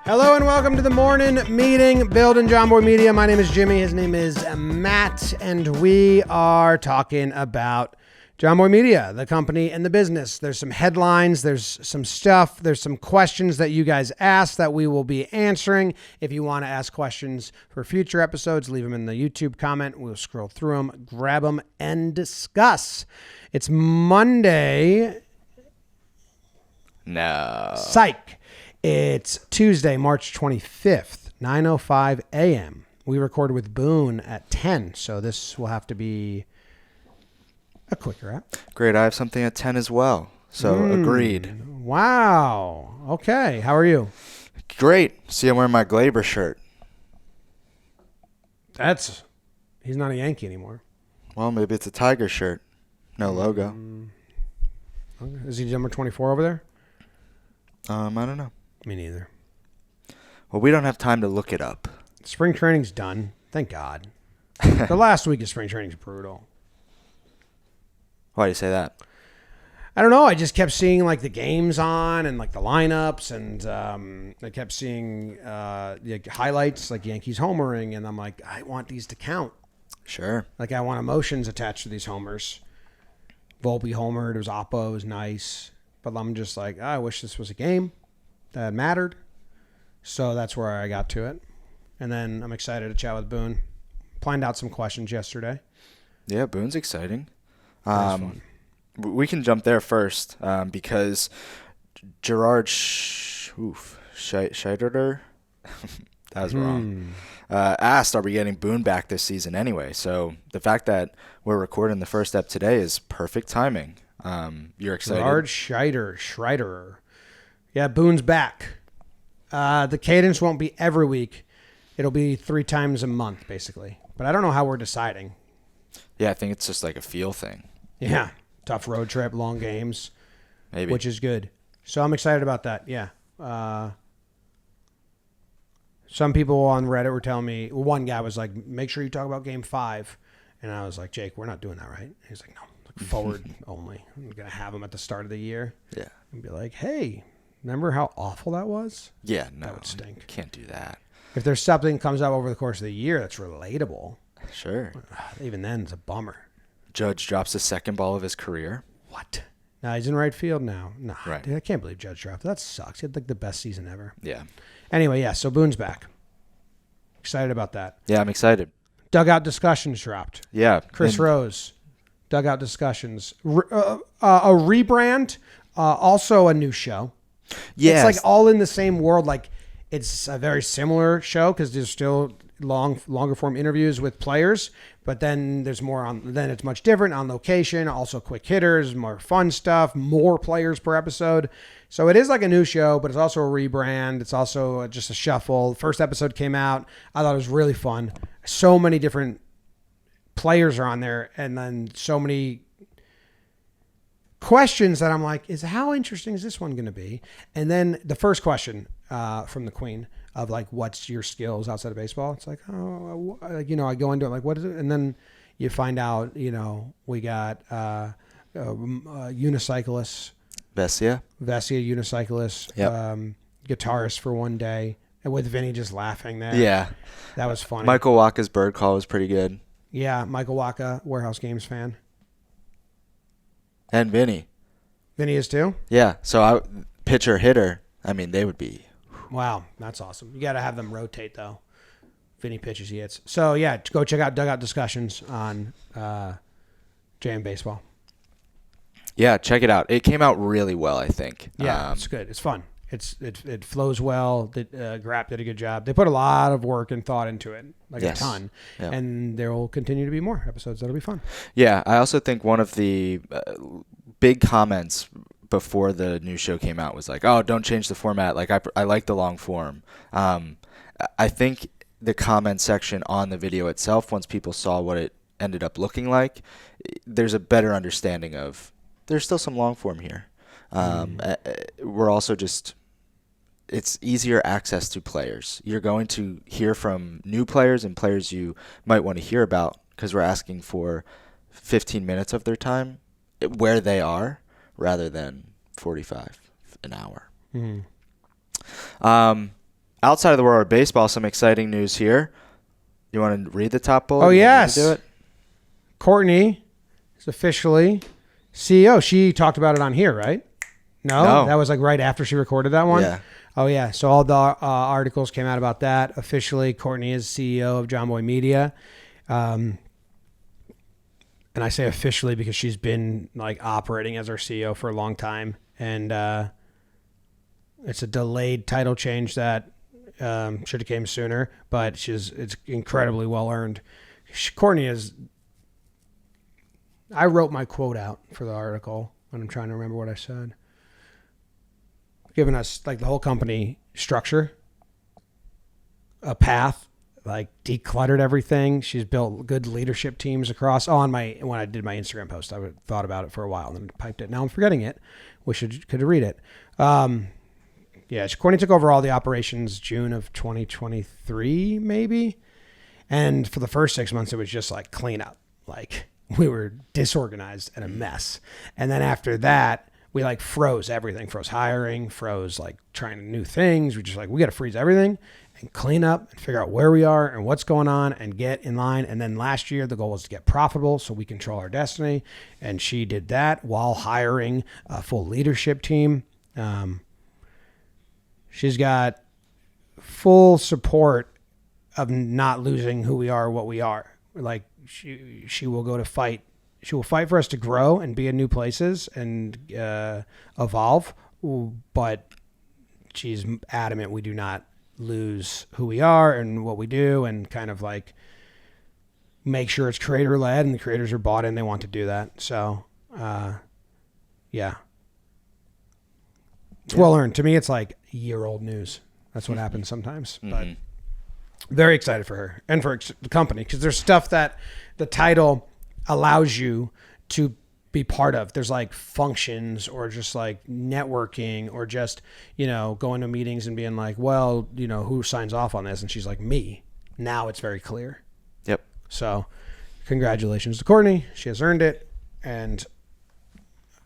Hello and welcome to the morning meeting. Building Jomboy Media. My name is Jimmy. His name is Matt, and we are talking about Jomboy Media, the company and the business. There's some headlines. There's some stuff. There's some questions that you guys asked that we will be answering. If you want to ask questions for future episodes, leave them in the YouTube comment. We'll scroll through them, grab them, and discuss. It's Monday. No. Psych. It's Tuesday, March 25th, 9:05 a.m. We recorded with Boone at 10, so this will have to be a quicker app. Great. I have something at 10 as well. So agreed. Wow. Okay. How are you? Great. See, I'm wearing my Glaber shirt. He's not a Yankee anymore. Well, maybe it's a Tiger shirt. No logo. Okay. Is he number 24 over there? I don't know. Me neither. Well, we don't have time to look it up. Spring training's done. Thank God. The last week of spring training's brutal. Why do you say that? I don't know. I just kept seeing like the games on and like the lineups, and I kept seeing the highlights, like Yankees homering, and I'm like, I want these to count. Sure. Like I want emotions attached to these homers. Volpe homered. It was Oppo. It was nice, but I'm just like, I wish this was a game that mattered. So that's where I got to it, and then I'm excited to chat with Boone. Planned out some questions yesterday. Yeah, Boone's exciting. Fun. We can jump there first because Gerard Scheider, that was wrong, asked, are we getting Boone back this season anyway? So the fact that we're recording the first step today is perfect timing. You're excited? Gerard Schreider. Yeah, Boone's back. The cadence won't be every week. It'll be 3 times a month, basically. But I don't know how we're deciding. Yeah, I think it's just like a feel thing. Yeah. Tough road trip, long games. Maybe. Which is good. So I'm excited about that, yeah. Some people on Reddit were telling me, one guy was like, make sure you talk about Game 5. And I was like, Jake, we're not doing that, right? He's like, no, look forward only. I'm going to have him at the start of the year. Yeah. And be like, hey, remember how awful that was? Yeah, no. That would stink. Can't do that. If there's something that comes up over the course of the year that's relatable, Sure. even then it's a bummer. Judge drops the second ball of his career. What? No, he's in right field now. No, Right. Dude, I can't believe Judge dropped. That sucks. He had like the best season ever. Yeah. Anyway, yeah, so Boone's back. Excited about that. Yeah, I'm excited. Dugout Discussions dropped. Yeah. Chris Rose. Dugout Discussions. A rebrand. Also a new show. Yeah. It's like all in the same world. Like it's a very similar show because there's still longer form interviews with players, but then there's more on. Then it's much different on location. Also, quick hitters, more fun stuff, more players per episode. So it is like a new show, but it's also a rebrand. It's also just a shuffle. First episode came out. I thought it was really fun. So many different players are on there, and then so many questions that I'm like, how interesting is this one going to be? And then the first question from the Queen of like, what's your skills outside of baseball? It's like, I go into it like, what is it? And then you find out, we got unicyclists. Vesia unicyclist, yep. Guitarist for one day, and with Vinny just laughing there. Yeah. That was funny. Michael Waka's bird call was pretty good. Yeah, Michael Waka, Warehouse Games fan. And Vinny. Vinny is too? Yeah. So pitcher, hitter, I mean, they would be. Wow, that's awesome. You got to have them rotate, though. Vinny pitches, he hits. So, yeah, go check out Dugout Discussions on JM Baseball. Yeah, check it out. It came out really well, I think. Yeah, it's good. It's fun. It flows well. Grapp did a good job. They put a lot of work and thought into it, like a ton. Yeah. And there will continue to be more episodes. That'll be fun. Yeah, I also think one of the big comments before the new show came out was like, oh, don't change the format. Like I like the long form. I think the comment section on the video itself, once people saw what it ended up looking like, there's a better understanding of there's still some long form here. We're also just, it's easier access to players. You're going to hear from new players and players you might want to hear about because we're asking for 15 minutes of their time where they are rather than 45 an hour. outside of the world of baseball, some exciting news here. You want to read the top bullet? Oh, You want me to yes. do it? Courtney is officially CEO. She talked about it on here, right? No, that was like right after she recorded that one. Yeah. Oh yeah. So all the articles came out about that. Officially, Courtney is CEO of Jomboy Media. And I say officially because she's been like operating as our CEO for a long time, and it's a delayed title change that should have came sooner, but it's incredibly well earned. Courtney is. I wrote my quote out for the article, and I'm trying to remember what I said. Giving us like the whole company structure, a path, like decluttered everything. She's built good leadership teams across. When I did my Instagram post, I thought about it for a while and then piped it. Now I'm forgetting it. Could read it. Courtney took over all the operations June of 2023, maybe. And for the first 6 months, it was just like cleanup. Like we were disorganized and a mess. And then after that, we like froze everything, froze hiring, froze like trying new things. We just like, we got to freeze everything and clean up and figure out where we are and what's going on and get in line. And then last year, the goal was to get profitable so we control our destiny. And she did that while hiring a full leadership team. She's got full support of not losing who we are, what we are. Like she will go to fight. She will fight for us to grow and be in new places and evolve. But she's adamant we do not lose who we are and what we do, and kind of like make sure it's creator led and the creators are bought in. They want to do that. So, yeah. It's well earned. To me, it's like year-old news. That's what happens sometimes. But very excited for her and for the company, because there's stuff that the title allows you to be part of. There's like functions or just like networking or just, going to meetings and being like, well, who signs off on this? And she's like, me. Now it's very clear. Yep. So congratulations to Courtney. She has earned it. And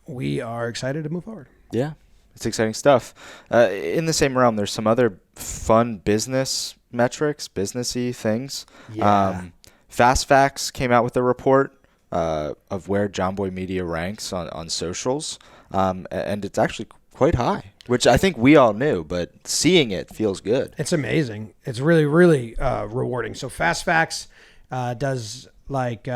we are excited to move forward. Yeah. It's exciting stuff. In the same realm, there's some other fun business metrics, businessy things. Yeah. Fast Facts came out with a report of where Jomboy Media ranks on socials, and it's actually quite high, which I think we all knew, but seeing it feels good. It's amazing. It's really, really rewarding. So Fast Facts does like,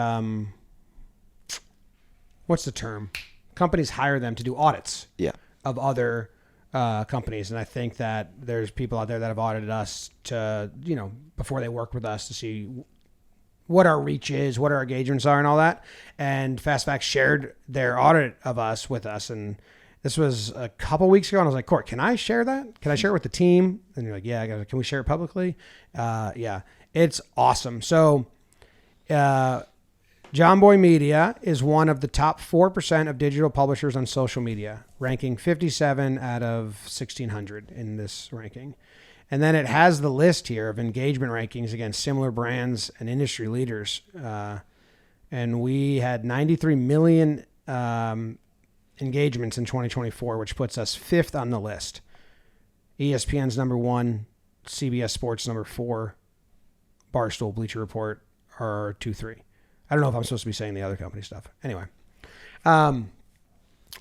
what's the term? Companies hire them to do audits. Yeah. Of other companies. And I think that there's people out there that have audited us to, before they work with us, to see what our reach is, what our engagements are and all that. And Fast Facts shared their audit of us with us. And this was a couple weeks ago. And I was like, Court, can I share that? Can I share it with the team? And you're like, yeah, can we share it publicly? Yeah, it's awesome. So, Jomboy Media is one of the top 4% of digital publishers on social media, ranking 57 out of 1,600 in this ranking. And then it has the list here of engagement rankings against similar brands and industry leaders. And we had 93 million engagements in 2024, which puts us 5th on the list. ESPN's number 1, CBS Sports number 4, Barstool, Bleacher Report are 2, 3. I don't know if I'm supposed to be saying the other company stuff. Anyway, what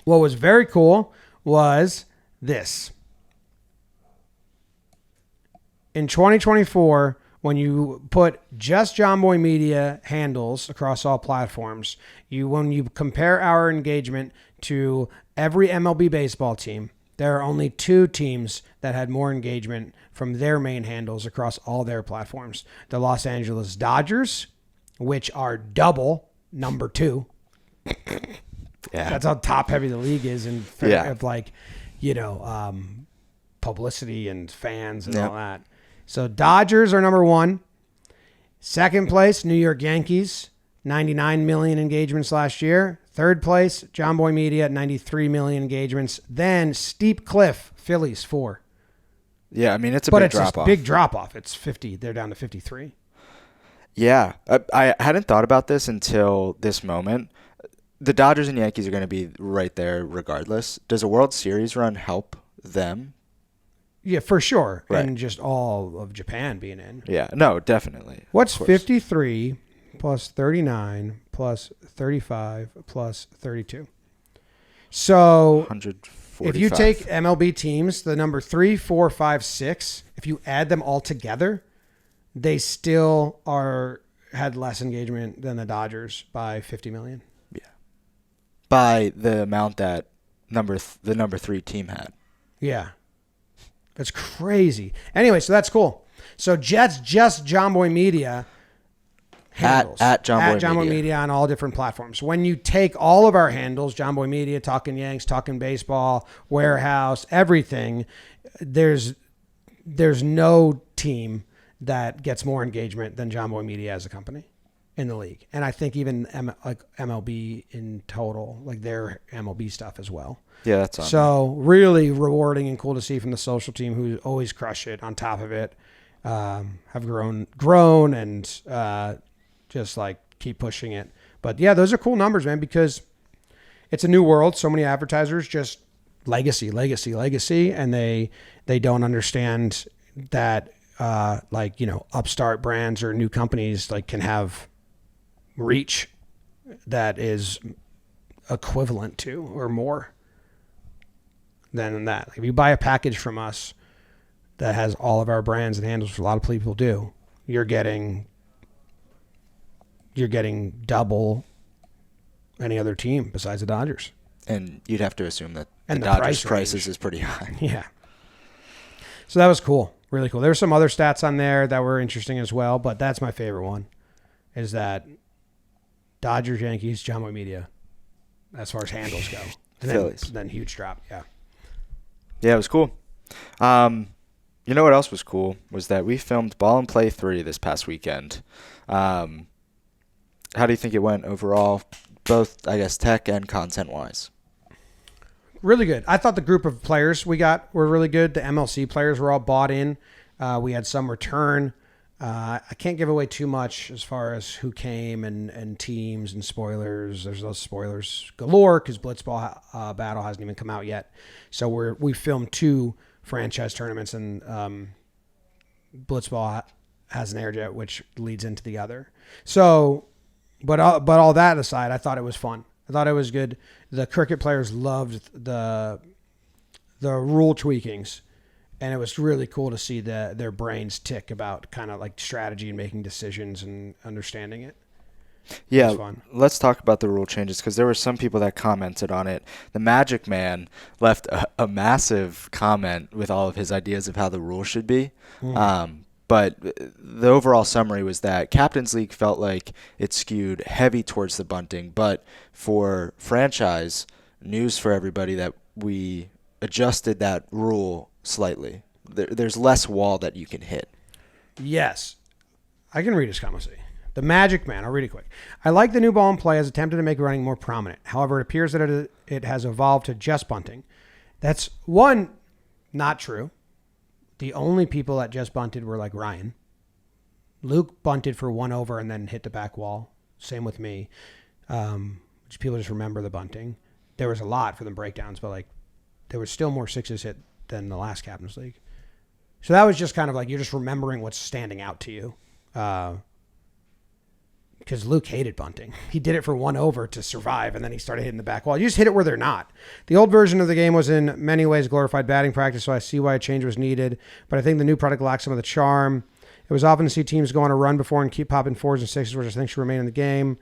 was very cool was this. In 2024, when you put just Jomboy Media handles across all platforms, when you compare our engagement to every MLB baseball team, there are only 2 teams that had more engagement from their main handles across all their platforms. The Los Angeles Dodgers, which are double number 2. Yeah. That's how top heavy the league is in of like, publicity and fans and all that. So Dodgers are number 1. Second place, New York Yankees, 99 million engagements last year. Third place, Jomboy Media, 93 million engagements. Then steep cliff, Phillies, 4. Yeah, I mean, it's a big drop-off. But it's a big drop-off. It's 50. They're down to 53. Yeah, I hadn't thought about this until this moment. The Dodgers and Yankees are going to be right there regardless. Does a World Series run help them? Yeah, for sure. Right. And just all of Japan being in. Yeah, no, definitely. What's 53 plus 39 plus 35 plus 32? So 145. if you take MLB teams, the number 3, 4, 5, 6, if you add them all together, they still had less engagement than the Dodgers by 50 million. Yeah. By the amount that the number 3 team had. Yeah. That's crazy. Anyway, so that's cool. So just Jomboy Media handles. At Jomboy Media on all different platforms. When you take all of our handles, Jomboy Media, Talkin Yanks, Talkin Baseball, Warehouse, everything, there's no team that gets more engagement than Jomboy Media as a company in the league. And I think even MLB in total, like their MLB stuff as well. Yeah, that's awesome. So really rewarding and cool to see from the social team who always crush it on top of it, have grown and just like keep pushing it. But yeah, those are cool numbers, man, because it's a new world. So many advertisers just legacy. And they don't understand that upstart brands or new companies like can have reach that is equivalent to or more than that. If you buy a package from us that has all of our brands and handles, which a lot of people do, you're getting double any other team besides the Dodgers. And you'd have to assume that And the the Dodgers' price prices is pretty high. Yeah. So that was cool. Really cool. There were some other stats on there that were interesting as well, but that's my favorite one, is that Dodgers, Yankees, Jomboy Media, as far as handles go. And Phillies. Then huge drop, yeah. Yeah, it was cool. You know what else was cool was that we filmed Ball and Play 3 this past weekend. How do you think it went overall, both, I guess, tech and content-wise? Really good. I thought the group of players we got were really good. The MLC players were all bought in. We had some return. I can't give away too much as far as who came and teams and spoilers. There's those spoilers galore because Blitzball Battle hasn't even come out yet. So we filmed 2 franchise tournaments, and Blitzball hasn't aired yet, which leads into the other. So, but all that aside, I thought it was fun. I thought it was good. The cricket players loved the rule tweakings, and it was really cool to see their brains tick about kind of like strategy and making decisions and understanding it. Yeah, fun. Let's talk about the rule changes because there were some people that commented on it. The Magic Man left a massive comment with all of his ideas of how the rule should be. But the overall summary was that Captain's League felt like it skewed heavy towards the bunting. But for franchise, news for everybody that we adjusted that rule slightly. There's less wall that you can hit. Yes. I can read his comment. The Magic Man, I'll read it quick. I like the new Ball and Play has attempted to make running more prominent. However, it appears that it has evolved to just bunting. That's one, not true. The only people that just bunted were like Ryan. Luke bunted for 1 over and then hit the back wall. Same with me. Which people just remember the bunting. There was a lot for the breakdowns, but like there was still more 6s hit than the last Captain's League. So that was just kind of like you're just remembering what's standing out to you. Because Luke hated bunting. He did it for 1 over to survive, and then he started hitting the back wall. You just hit it where they're not. The old version of the game was in many ways glorified batting practice, so I see why a change was needed, but I think the new product lacks some of the charm. It was often to see teams go on a run before and keep popping 4s and 6s, which I think should remain in the game.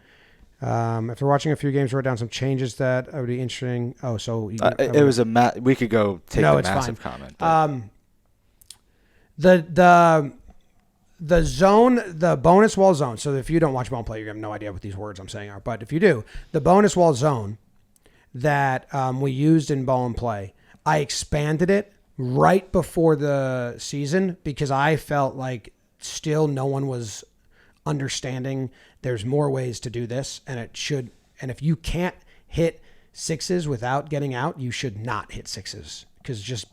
After watching a few games, I wrote down some changes that would be interesting. Oh, so... it was we could go take the massive comment. The zone, the bonus wall zone. So if you don't watch Ball and Play, you have no idea what these words I'm saying are. But if you do, the bonus wall zone that we used in Ball and Play, I expanded it right before the season because I felt like still no one was understanding there's more ways to do this. And if you can't hit 6s without getting out, you should not hit 6s because just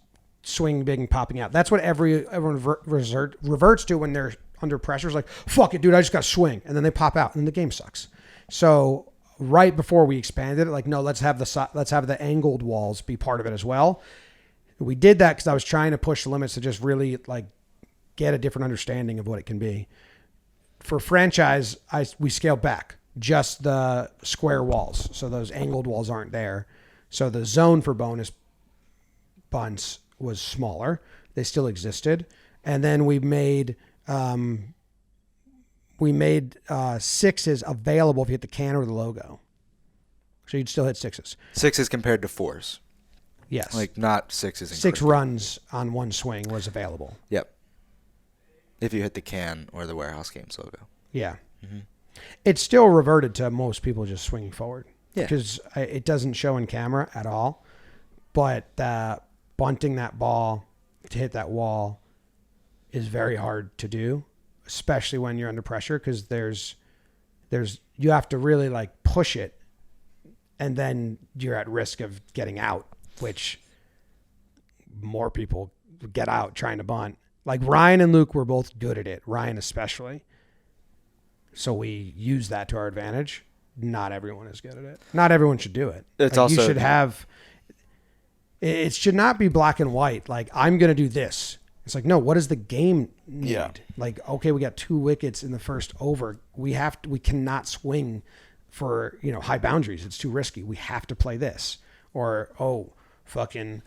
swing big and popping out. That's what everyone reverts to when they're under pressure. It's like, fuck it, dude, I just got to swing. And then they pop out and the game sucks. So right before we expanded it, like, no, let's have the angled walls be part of it as well. We did that because I was trying to push the limits to just really like get a different understanding of what it can be. For franchise, we scaled back just the square walls. So those angled walls aren't there. So the zone for bonus bunts was smaller. They still existed. And then we made sixes available if you hit the can or the logo. So you'd still hit sixes. Sixes compared to fours. Yes. Like not sixes. Six runs on one swing was available. Yep. If you hit the can or the Warehouse Games logo. Yeah. Mm-hmm. It's still reverted to most people just swinging forward. Yeah. Because it doesn't show in camera at all. But bunting that ball to hit that wall is very hard to do, especially when you're under pressure, because you have to really like push it, and then you're at risk of getting out, which more people get out trying to bunt. Like Ryan and Luke were both good at it, Ryan especially. So we use that to our advantage. Not everyone is good at it. Not everyone should do it. It's like also you should have. It should not be black and white. Like I'm going to do this. It's like, no, what does the game need? Yeah. Like, okay, we got 2 wickets in the first over. We cannot swing for, high boundaries. It's too risky. We have to play this. Or, fucking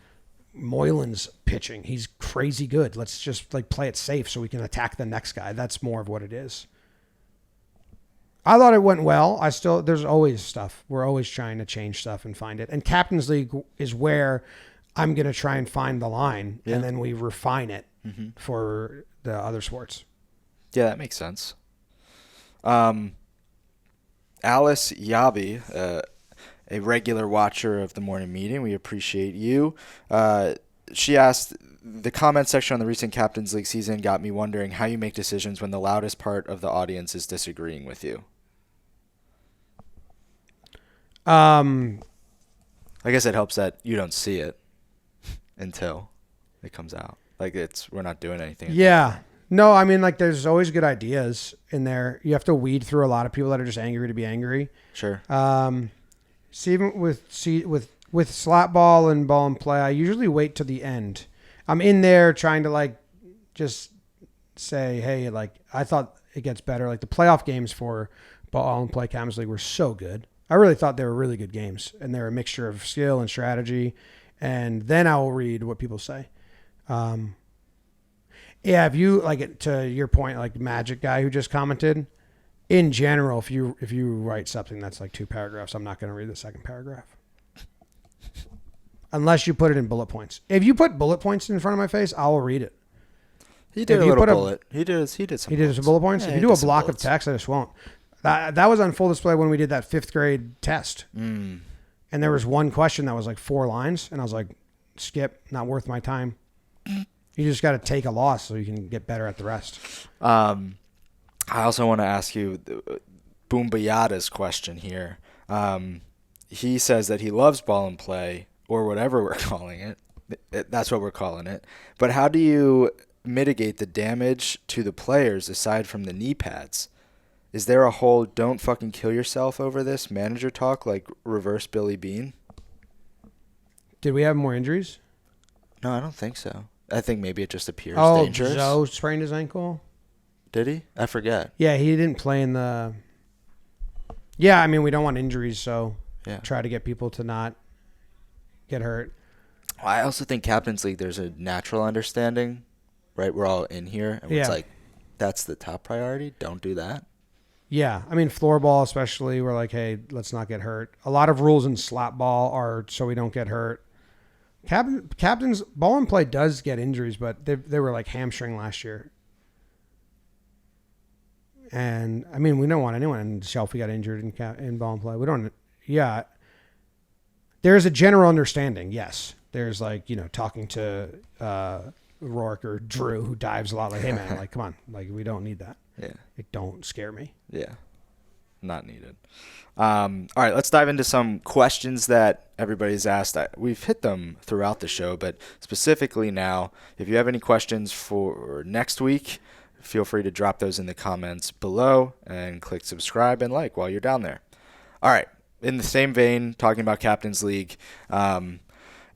Moylan's pitching. He's crazy good. Let's just like play it safe so we can attack the next guy. That's more of what it is. I thought it went well. There's always stuff. We're always trying to change stuff and find it. And Captain's League is where I'm going to try and find the line, and then we refine it for the other sports. Yeah, that makes sense. Alice Yabi, a regular watcher of the morning meeting, we appreciate you. She asked, the comment section on the recent Captain's League season got me wondering how you make decisions when the loudest part of the audience is disagreeing with you. I guess it helps that you don't see it until it comes out. Like we're not doing anything. Yeah. No, I mean, like there's always good ideas in there. You have to weed through a lot of people that are just angry to be angry. Sure. See, even with slot ball and ball and play, I usually wait to the end. I'm in there trying to like just say, hey, like I thought it gets better. Like the playoff games for ball and play Captain's League were so good. I really thought they were really good games, and they're a mixture of skill and strategy. And then I will read what people say. Yeah, if you like to your point, like Magic guy who just commented, in general, if you write something that's like 2 paragraphs, I'm not going to read the second paragraph. Unless you put it in bullet points. If you put bullet points in front of my face, I will read it. He did a little bullet. He did some bullet points? Yeah, if you do a block of text, I just won't. That was on full display when we did that 5th grade test. And there was one question that was like 4 lines. And I was like, skip, not worth my time. You just got to take a loss so you can get better at the rest. I also want to ask you Boone Bayada's question here. He says that he loves ball and play, or whatever we're calling it. That's what we're calling it. But how do you mitigate the damage to the players aside from the knee pads? Is there a whole don't fucking kill yourself over this manager talk like reverse Billy Bean? Did we have more injuries? No, I don't think so. I think maybe it just appears dangerous. Oh, Zoe sprained his ankle? Did he? I forget. Yeah, he didn't play in the... Yeah, I mean, we don't want injuries, so try to get people to not get hurt. Well, I also think Captain's League, there's a natural understanding, right? We're all in here, and it's like, that's the top priority. Don't do that. Yeah, I mean, floorball especially, we're like, hey, let's not get hurt. A lot of rules in slot ball are so we don't get hurt. Captain's ball and play does get injuries, but they were like hamstring last year. And, I mean, we don't want anyone in Shelfie got injured in ball and play. We don't, There's a general understanding, yes. There's like, talking to Rourke or Drew who dives a lot, like, hey, man, like, come on. Like, we don't need that. Yeah. It don't scare me. Yeah. Not needed. All right, let's dive into some questions that everybody's asked. We've hit them throughout the show, but specifically now, if you have any questions for next week, feel free to drop those in the comments below and click subscribe and like while you're down there. All right, in the same vein, talking about Captain's League,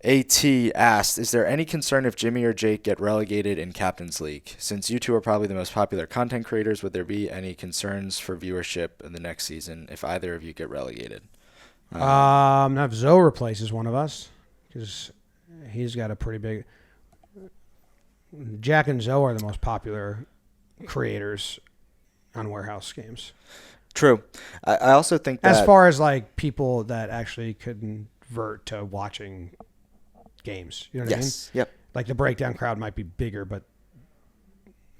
AT asked, is there any concern if Jimmy or Jake get relegated in Captain's League? Since you two are probably the most popular content creators, would there be any concerns for viewership in the next season if either of you get relegated? If Zoe replaces one of us, because he's got a pretty big... Jack and Zoe are the most popular creators on Warehouse games. True. I also think that... As far as like people that actually convert to watching games. You know what I mean? Yes. Yep. Like the breakdown crowd might be bigger, but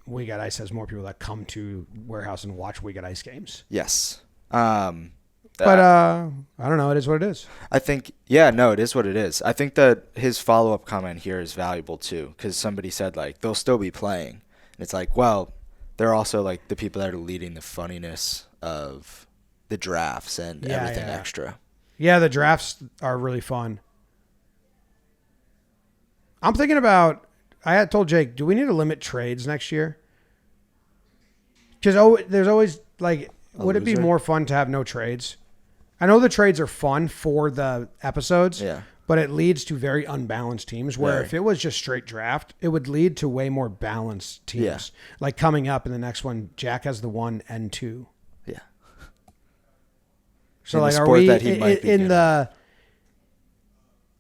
We Got Ice has more people that come to Warehouse and watch We Got Ice games. Yes. But I don't know. It is what it is. I think, it is what it is. I think that his follow-up comment here is valuable too, because somebody said, like, they'll still be playing. And it's like, well, they're also, like, the people that are leading the funniness of the drafts and everything extra. Yeah, the drafts are really fun. I'm thinking about, I had told Jake, do we need to limit trades next year? Because there's always, like, would it be more fun to have no trades? I know the trades are fun for the episodes, but it leads to very unbalanced teams where if it was just straight draft, it would lead to way more balanced teams. Yeah. Like coming up in the next one, Jack has the 1 and 2. Yeah. So like, are we in the...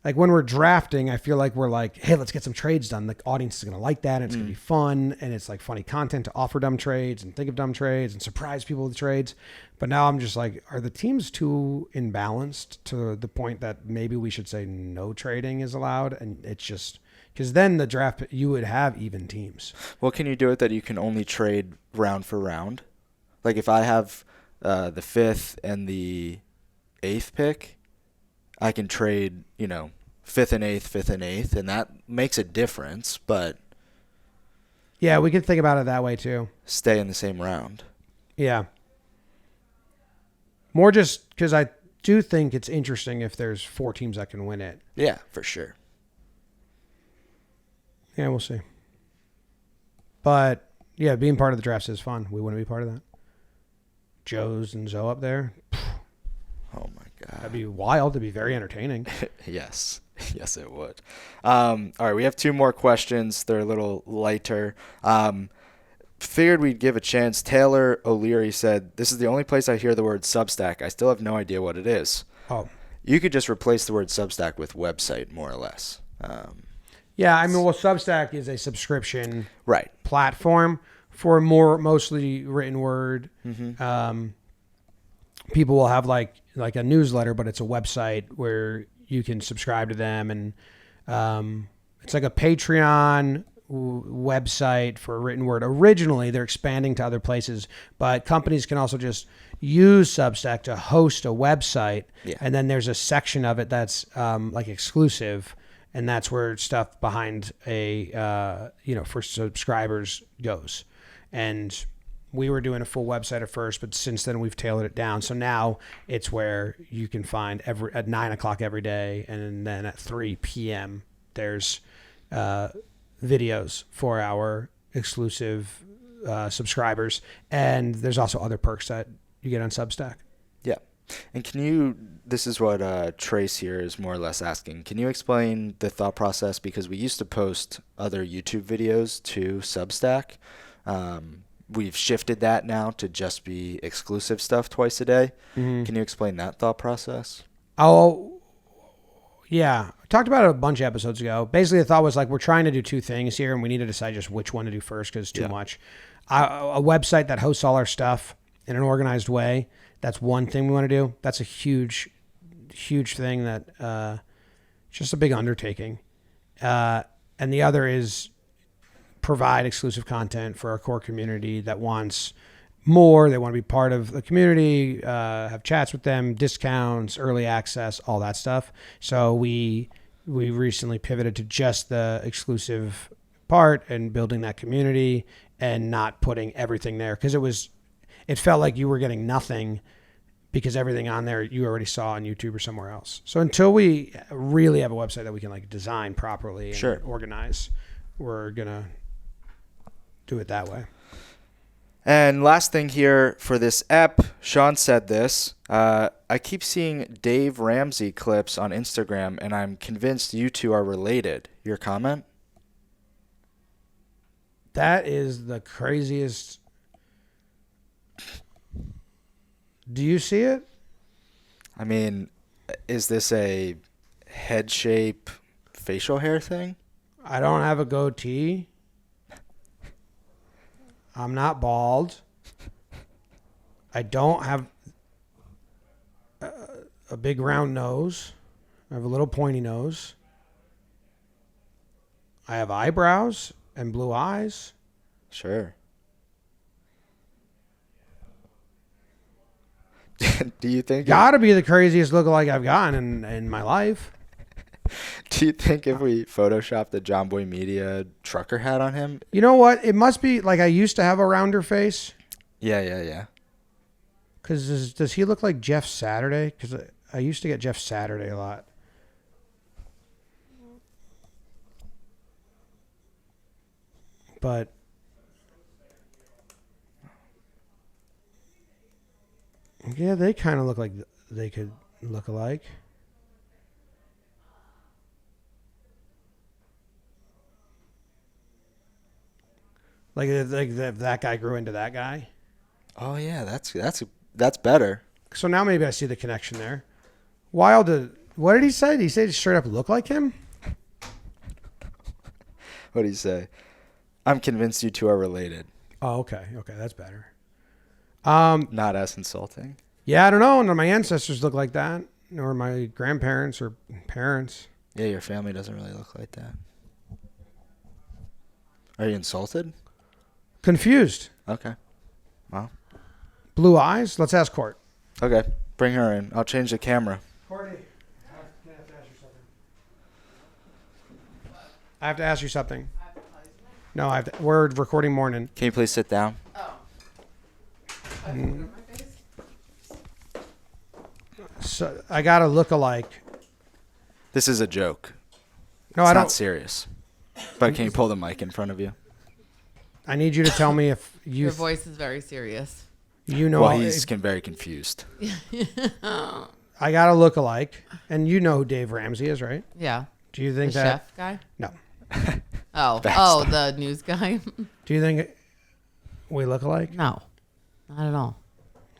Like when we're drafting, I feel like we're like, hey, let's get some trades done. The audience is going to like that. And it's going to be fun. And it's like funny content to offer dumb trades and think of dumb trades and surprise people with trades. But now I'm just like, are the teams too imbalanced to the point that maybe we should say no trading is allowed? And it's just because then the draft, you would have even teams. Well, can you do it that you can only trade round for round? Like if I have the 5th and the 8th pick, I can trade, 5th and 8th, and that makes a difference, but... Yeah, we could think about it that way, too. Stay in the same round. Yeah. More just because I do think it's interesting if there's 4 teams that can win it. Yeah, for sure. Yeah, we'll see. But, yeah, being part of the drafts is fun. We want to be part of that. Joe's and Zoe up there. Oh, my God. That'd be wild. It'd be very entertaining. Yes. Yes, it would. All right, we have 2 more questions. They're a little lighter. Figured we'd give a chance. Taylor O'Leary said, this is the only place I hear the word Substack. I still have no idea what it is. Oh. You could just replace the word Substack with website, more or less. Yeah, I mean, well, Substack is a subscription right platform for mostly written word. Mm-hmm. People will have like a newsletter, but it's a website where you can subscribe to them, and it's like a Patreon website for written word. Originally, they're expanding to other places, but companies can also just use Substack to host a website, and then there's a section of it that's like exclusive, and that's where stuff behind a for subscribers goes. And we were doing a full website at first, but since then we've tailored it down. So now it's where you can find at 9:00 every day, and then at 3 p.m. there's videos for our exclusive subscribers, and there's also other perks that you get on Substack. Yeah, and this is what Trace here is more or less asking. Can you explain the thought process? Because we used to post other YouTube videos to Substack. We've shifted that now to just be exclusive stuff twice a day. Mm-hmm. Can you explain that thought process? Oh, yeah. I talked about it a bunch of episodes ago. Basically, the thought was like, we're trying to do 2 things here, and we need to decide just which one to do first because it's too much. A website that hosts all our stuff in an organized way, that's one thing we want to do. That's a huge, huge thing that just a big undertaking. And the other is provide exclusive content for our core community that wants more. They want to be part of the community, have chats with them, discounts, early access, all that stuff. So we recently pivoted to just the exclusive part and building that community and not putting everything there, because it felt like you were getting nothing because everything on there you already saw on YouTube or somewhere else. So until we really have a website that we can like design properly and organize, we're gonna do it that way. And last thing here for this ep, Sean said this. I keep seeing Dave Ramsey clips on Instagram, and I'm convinced you two are related. Your comment? That is the craziest. Do you see it? I mean, is this a head shape facial hair thing? I don't have a goatee. I'm not bald. I don't have a big round nose. I have a little pointy nose. I have eyebrows and blue eyes. Sure. Do you think... Gotta be the craziest lookalike I've gotten in my life. Do you think if we photoshopped the Jomboy Media trucker hat on him? You know what? It must be like I used to have a rounder face. Yeah. Because does he look like Jeff Saturday? Because I used to get Jeff Saturday a lot. But yeah, they kind of look like they could look alike. Like if that guy grew into that guy. Oh yeah, that's better. So now maybe I see the connection there. What did he say? Did he say it straight up look like him? What did he say? I'm convinced you two are related. Oh, okay. Okay, that's better. Not as insulting. Yeah, I don't know. None of my ancestors look like that, nor my grandparents or parents. Yeah, your family doesn't really look like that. Are you insulted? Confused. Okay. Well. Blue eyes. Let's ask Court. Okay. Bring her in. I'll change the camera. Courtney, I have to ask you something. I have to ask you something. No, we're recording morning. Can you please sit down? Oh. So I got a look-alike. This is a joke. No, it's I don't. not serious. But can you pull the mic in front of you? I need you to tell me if you. Your voice is very serious. You know. Well, he's very confused. I got a look-alike, and you know who Dave Ramsey is, right? Yeah. Do you think The that? chef guy? No. Oh, the news guy? Do you think we look alike? No, not at all.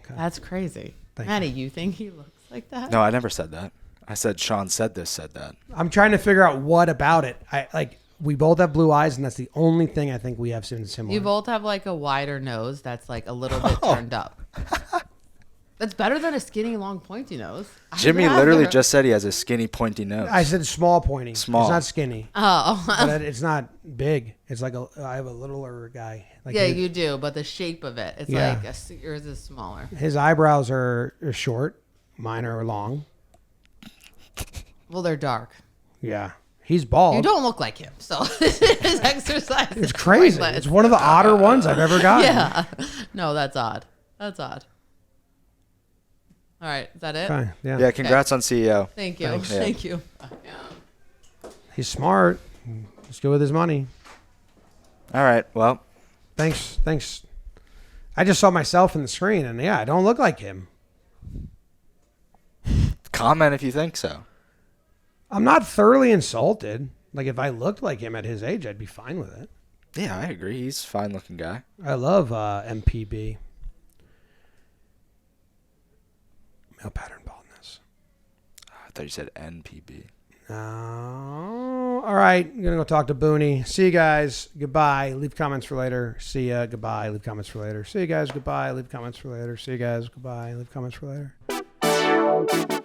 Okay. That's crazy. Thank Matty, you think he looks like that? No, I never said that. I said Sean said that. I'm trying to figure out what about it. We both have blue eyes, and that's the only thing I think we have similar. You both have like a wider nose that's like a little bit turned up. That's better than a skinny, long, pointy nose. Jimmy literally just said he has a skinny, pointy nose. I said small pointy. Small. It's not skinny. Oh. But it's not big. It's like I have a littler guy. Like yeah, you do, but the shape of it, it's Yeah. like yours is smaller. His eyebrows are short. Mine are long. Well, they're dark. Yeah. He's bald. You don't look like him, so his exercise. It's crazy. pointless. It's one of the odder ones I've ever gotten. Yeah. No, that's odd. That's odd. All right. Is that it? Okay. Yeah. Yeah, congrats on CEO. Thank you. Thanks. Thank you. He's smart. He's good with his money. All right. Well, Thanks. I just saw myself in the screen, and yeah, I don't look like him. comment if you think so. I'm not thoroughly insulted. Like, if I looked like him at his age, I'd be fine with it. Yeah, I agree. He's a fine-looking guy. I love MPB. Male pattern baldness. I thought you said NPB. No. All right. I'm going to go talk to Boone. See you guys. Goodbye. Leave comments for later. See ya. Goodbye. Leave comments for later. See you guys. Goodbye. Leave comments for later. See you guys. Goodbye. Leave comments for later.